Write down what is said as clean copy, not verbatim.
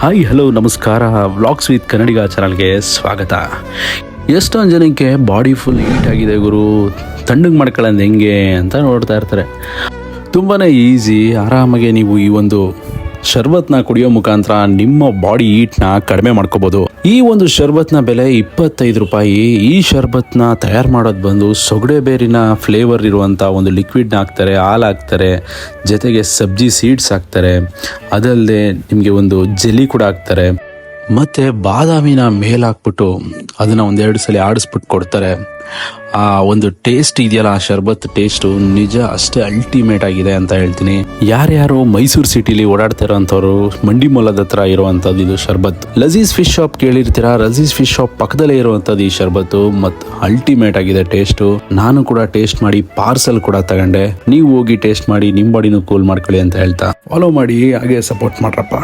Hi hello ನಮಸ್ಕಾರ. Vlogs with ಕನ್ನಡಿಗ ಚಾನಲ್ಗೆ ಸ್ವಾಗತ. ಎಷ್ಟೊಂದು ಜನಕ್ಕೆ ಬಾಡಿ ಫುಲ್ ಹೀಟ್ ಆಗಿದೆ ಗುರು, ತಣ್ಣಗೆ ಮಾಡ್ಕೊಳ್ಳೋದು ಹೆಂಗೆ ಅಂತ ನೋಡ್ತಾ ಇರ್ತಾರೆ. ತುಂಬಾ ಈಸಿ, ಆರಾಮಾಗಿ ನೀವು ಈ ಒಂದು ಶರ್ಬತ್ನ ಕುಡಿಯೋ ಮುಖಾಂತರ ನಿಮ್ಮ ಬಾಡಿ ಹೀಟ್ನ ಕಡಿಮೆ ಮಾಡ್ಕೋಬೋದು. ಈ ಒಂದು ಶರ್ಬತ್ನ ಬೆಲೆ 25 ರೂಪಾಯಿ. ಈ ಶರ್ಬತ್ನ ತಯಾರು ಮಾಡೋದು ಬಂದು ಸೊಗಡೆ ಬೇರಿನ ಫ್ಲೇವರ್ ಇರುವಂಥ ಒಂದು ಲಿಕ್ವಿಡ್ನ ಹಾಕ್ತಾರೆ, ಹಾಲು ಹಾಕ್ತಾರೆ, ಜೊತೆಗೆ ಸಬ್ಜಿ ಸೀಡ್ಸ್ ಹಾಕ್ತಾರೆ. ಅದಲ್ಲದೆ ನಿಮಗೆ ಒಂದು ಜೆಲಿ ಕೂಡ ಹಾಕ್ತಾರೆ, ಮತ್ತು ಬಾದಾಮಿನ ಮೇಲೆ ಹಾಕ್ಬಿಟ್ಟು ಅದನ್ನು ಒಂದೆರಡು ಸಲ ಆಡಿಸ್ಬಿಟ್ಟು ಕೊಡ್ತಾರೆ. ಆ ಒಂದು ಟೇಸ್ಟ್ ಇದೆಯಲ್ಲ, ಆ ಶರ್ಬತ್ ಟೇಸ್ಟು ನಿಜ ಅಷ್ಟೇ ಅಲ್ಟಿಮೇಟ್ ಆಗಿದೆ ಅಂತ ಹೇಳ್ತೀನಿ. ಯಾರ್ಯಾರು ಮೈಸೂರು ಸಿಟಿಲಿ ಓಡಾಡ್ತಾ ಇರೋಂಥವ್ರು, ಮಂಡಿ ಮೊಲದ ಹತ್ರ ಇರುವಂಥದ್ದು ಇದು ಶರ್ಬತ್. Lazeez fish shop ಕೇಳಿರ್ತೀರಾ, Lazeez fish shop ಪಕ್ಕದಲ್ಲೇ ಇರುವಂಥದ್ದು ಈ ಶರ್ಬತ್ತು. ಮತ್ತು ಅಲ್ಟಿಮೇಟ್ ಆಗಿದೆ ಟೇಸ್ಟು. ನಾನು ಕೂಡ ಟೇಸ್ಟ್ ಮಾಡಿ ಪಾರ್ಸಲ್ ಕೂಡ ತಗೊಂಡೆ. ನೀವು ಹೋಗಿ ಟೇಸ್ಟ್ ಮಾಡಿ ನಿಮ್ಮ ಬಾಡಿನೂ ಕೂಲ್ ಮಾಡ್ಕೊಳ್ಳಿ ಅಂತ ಹೇಳ್ತಾ ಫಾಲೋ ಮಾಡಿ, ಹಾಗೆ ಸಪೋರ್ಟ್ ಮಾಡ್ರಪ್ಪ.